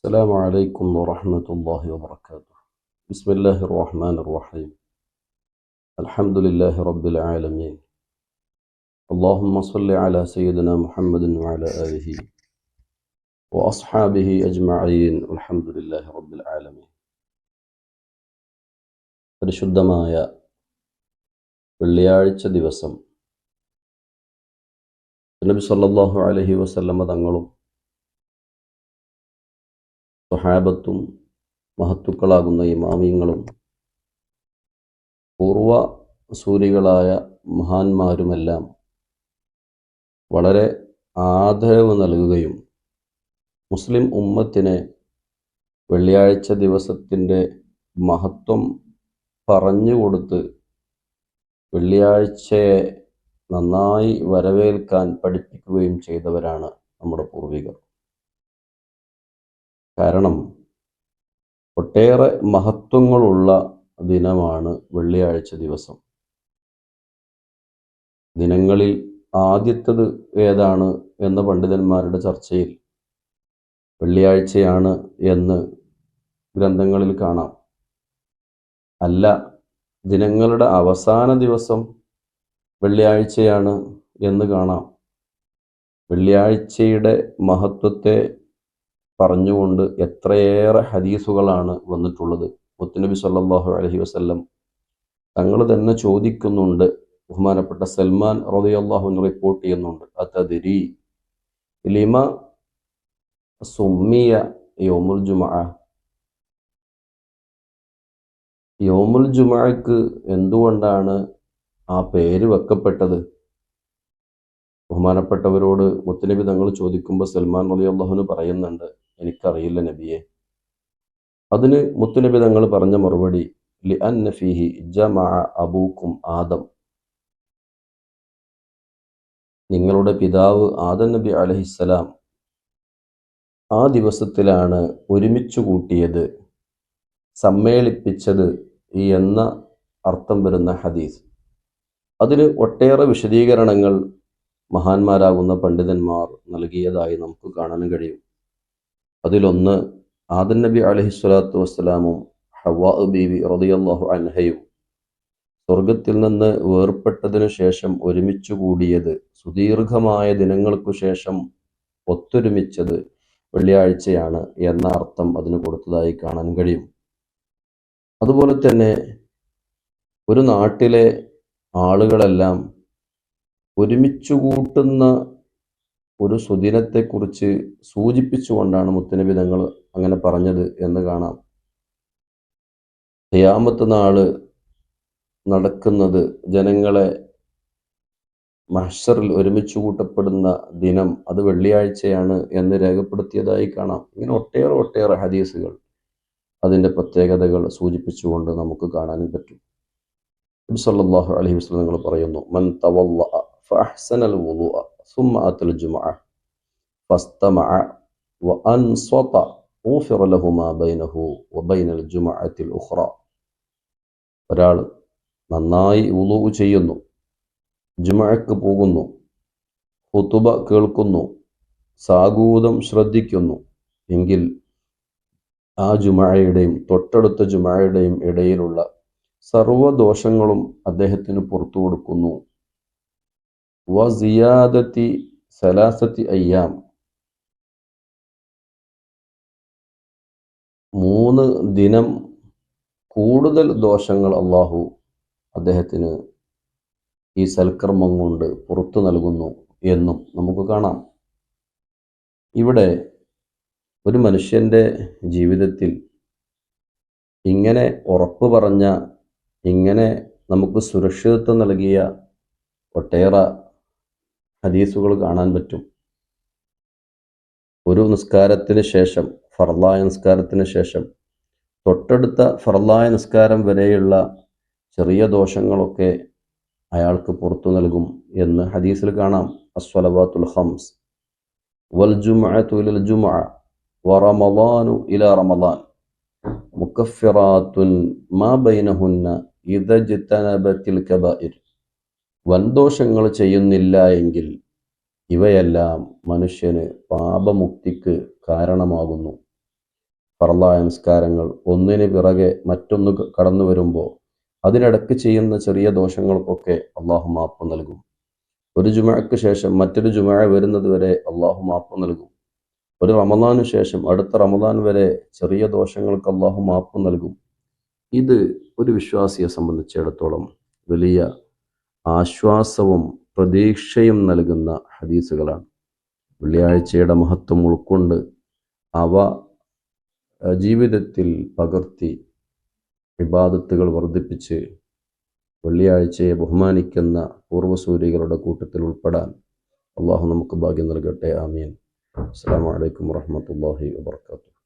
السلام عليكم ورحمة الله وبركاته. بسم الله الرحمن الرحيم. الحمد لله رب العالمين. اللهم صل على سيدنا محمد وعلى آله وأصحابه أجمعين. الحمد لله رب العالمين. പരിശുദ്ധമായ വെള്ളിയാഴ്ച ദിവസം നബി സല്ലല്ലാഹു അലൈഹി വസല്ലമ തങ്ങളും സ്വഹാബത്തും മഹത്തുക്കളാകുന്ന ഇമാമിയങ്ങളും പൂർവ സൂരികളായ മഹാന്മാരുമെല്ലാം വളരെ ആദരവ് നൽകുകയും മുസ്ലിം ഉമ്മത്തിനെ വെള്ളിയാഴ്ച ദിവസത്തിൻ്റെ മഹത്വം പറഞ്ഞുകൊടുത്ത് വെള്ളിയാഴ്ചയെ നന്നായി വരവേൽക്കാൻ പഠിപ്പിക്കുകയും ചെയ്തവരാണ് നമ്മുടെ പൂർവികർ. കാരണം ഒട്ടേറെ മഹത്വങ്ങളുള്ള ദിനമാണ് വെള്ളിയാഴ്ച ദിവസം. ദിനങ്ങളിൽ ആദ്യത്തേത് ഏതാണ് എന്ന പണ്ഡിതന്മാരുടെ ചർച്ചയിൽ വെള്ളിയാഴ്ചയാണ് എന്ന് ഗ്രന്ഥങ്ങളിൽ കാണാം. അല്ല, ദിനങ്ങളുടെ അവസാന ദിവസം വെള്ളിയാഴ്ചയാണ് എന്ന് കാണാം. വെള്ളിയാഴ്ചയുടെ മഹത്വത്തെ പറഞ്ഞുകൊണ്ട് എത്രയേറെ ഹദീസുകളാണ് വന്നിട്ടുള്ളത്. മുത്തുനബി സല്ലല്ലാഹു അലൈഹി വസല്ലം തങ്ങൾ തന്നെ ചോദിക്കുന്നുണ്ട്. ബഹുമാനപ്പെട്ട സൽമാൻ റളിയല്ലാഹു അൻഹു റിപ്പോർട്ട് ചെയ്യുന്നുണ്ട്, അതദ്രി ലിമ സുമ്മിയ യൗമുൽ ജുമുഅ, യൗമുൽ ജുമുഅക്ക് എന്തുകൊണ്ടാണ് ആ പേര് വെക്കപ്പെട്ടത്? ബഹുമാനപ്പെട്ടവരോട് മുത്തുനബി തങ്ങൾ ചോദിക്കുമ്പോൾ സൽമാൻ റളിയല്ലാഹു അൻഹു പറയുന്നുണ്ട്, എനിക്കറിയില്ല നബിയെ. അതിന് മുത്തുനബി തങ്ങൾ പറഞ്ഞ മറുപടി, ലിഅന്ന ഫീഹി ജമഅ അബൂക്കും ആദം, നിങ്ങളുടെ പിതാവ് ആദം നബി അലൈഹിസ്സലാം ആ ദിവസത്തിലാണ് ഒരുമിച്ച് കൂട്ടിയത്, സമ്മേളിപ്പിച്ചത് എന്ന അർത്ഥം വരുന്ന ഹദീസ്. അതിന് ഒട്ടേറെ വിശദീകരണങ്ങൾ മഹാന്മാരാകുന്ന പണ്ഡിതന്മാർ നൽകിയതായി നമുക്ക് കാണാൻ കഴിയും. അതിലൊന്ന്, ആദം നബി അലൈഹിസ്സലാത്തു വസ്സലാമും ഹവ്വാ ബീവി റളിയല്ലാഹു അൻഹയും സ്വർഗത്തിൽ നിന്ന് വേർപ്പെട്ടതിനു ശേഷം ഒരുമിച്ച് കൂടിയത്, സുദീർഘമായ ദിനങ്ങൾക്കു ശേഷം ഒത്തൊരുമിച്ചത് വെള്ളിയാഴ്ചയാണ് എന്ന അർത്ഥം അതിന് കൊടുത്തതായി കാണാൻ കഴിയും. അതുപോലെ തന്നെ ഒരു നാട്ടിലെ ആളുകളെല്ലാം ഒരുമിച്ച് കൂട്ടുന്ന ഒരു സുദിനത്തെക്കുറിച്ച് സൂചിപ്പിച്ചുകൊണ്ടാണ് മുത്തുനബി തങ്ങൾ അങ്ങനെ പറഞ്ഞത് എന്ന് കാണാം. ഖിയാമത്ത് നാള് നടക്കുന്നത്, ജനങ്ങളെ മഹ്ശറിൽ ഒരുമിച്ച് കൂട്ടപ്പെടുന്ന ദിനം അത് വെള്ളിയാഴ്ചയാണ് എന്ന് രേഖപ്പെടുത്തിയതായി കാണാം. ഇങ്ങനെ ഒട്ടേറെ ഹദീസുകൾ അതിൻ്റെ പ്രത്യേകതകൾ സൂചിപ്പിച്ചുകൊണ്ട് നമുക്ക് കാണാനും പറ്റും. നബി സല്ലല്ലാഹു അലൈഹി വസല്ലം തങ്ങൾ പറയുന്നു, മൻ തവല്ലഅ ഫഅഹ്സനൽ വുളുഅ സുമ്മ അത്തൽ ജുമുഅ ഫസ്തമഅ വഅൻസത ഗുഫിറ ലഹു മാ ബൈനഹു വബൈനൽ ജുമുഅത്തിൽ ഉഖ്റ. ഒരാൾ നന്നായി വുളു ചെയ്യുന്നു, ജുമുഅക്ക് പോകുന്നു, ഖുതുബ കേൾക്കുന്നു, സാഗൂതം ശ്രദ്ധിക്കുന്നു എങ്കിൽ ആ ജുമുഅയുടെയും തൊട്ടടുത്ത ജുമുഅയുടെയും ഇടയിലുള്ള സർവദോഷങ്ങളും അദ്ദേഹത്തിന് പുറത്തു കൊടുക്കുന്നു. വസിയാദത്തി സലാസത്തി അയ്യാം, 3 ദിനം കൂടുതൽ ദോഷങ്ങൾ അള്ളാഹു അദ്ദേഹത്തിന് ഈ സൽക്കർമ്മം കൊണ്ട് പുറത്തു നൽകുന്നു എന്നും നമുക്ക് കാണാം. ഇവിടെ ഒരു മനുഷ്യൻ്റെ ജീവിതത്തിൽ ഇങ്ങനെ ഉറപ്പ് പറഞ്ഞ, ഇങ്ങനെ നമുക്ക് സുരക്ഷിതത്വം നൽകിയ ഒട്ടേറെ ഹദീസുകൾ കാണാൻ പറ്റും. ഒരു നിസ്കാരത്തിന് ശേഷം, ഫർളായ നിസ്കാരത്തിന് ശേഷം തൊട്ടടുത്ത ഫർളായ നിസ്കാരം വരെയുള്ള ചെറിയ ദോഷങ്ങളൊക്കെ അയാൾക്ക് പുറത്തു നൽകും എന്ന് ഹദീസിൽ കാണാം. അസ്വലവാത്തുൽ ഖംസ് വൽ ജുമുഅതു ഇലൽ ജുമുഅ വറമളാനു ഇലാ റമളാൻ മുകഫിറാത്തുൻ മാ ബൈനഹുന്ന ഇദജ്തനബത്തിൽ കബായിർ. വൻദോഷങ്ങൾ ചെയ്യുന്നില്ല എങ്കിൽ ഇവയെല്ലാം മനുഷ്യന് പാപമുക്തിക്ക് കാരണമാകുന്നു. ഫർളായ നിസ്കാരങ്ങൾ ഒന്നിന് പിറകെ മറ്റൊന്ന് കടന്നു വരുമ്പോൾ അതിനിടയ്ക്ക് ചെയ്യുന്ന ചെറിയ ദോഷങ്ങൾക്കൊക്കെ അള്ളാഹു മാപ്പ് നൽകും. ഒരു ജുമഅക്ക് ശേഷം മറ്റൊരു ജുമഅ വരുന്നത് വരെ അള്ളാഹു മാപ്പ് നൽകും. ഒരു റമദാനു ശേഷം അടുത്ത റമദാൻ വരെ ചെറിയ ദോഷങ്ങൾക്ക് അള്ളാഹു മാപ്പ് നൽകും. ഇത് ഒരു വിശ്വാസിയെ സംബന്ധിച്ചിടത്തോളം വലിയ ആശ്വാസവും പ്രതീക്ഷയും നൽകുന്ന ഹദീസുകളാണ്. വെള്ളിയാഴ്ചയുടെ മഹത്വം ഉൾക്കൊണ്ട് അവ ജീവിതത്തിൽ പകർത്തി ഇബാദത്തുകൾ വർദ്ധിപ്പിച്ച് വെള്ളിയാഴ്ചയെ ബഹുമാനിക്കുന്ന പൂർവ്വസൂരികളുടെ കൂട്ടത്തിൽ ഉൾപ്പെടാൻ അള്ളാഹു നമുക്ക് ഭാഗ്യം നൽകട്ടെ. ആമീൻ. അസ്സലാമു അലൈക്കും വറഹ്മത്തുള്ളാഹി വബറകാതുഹു.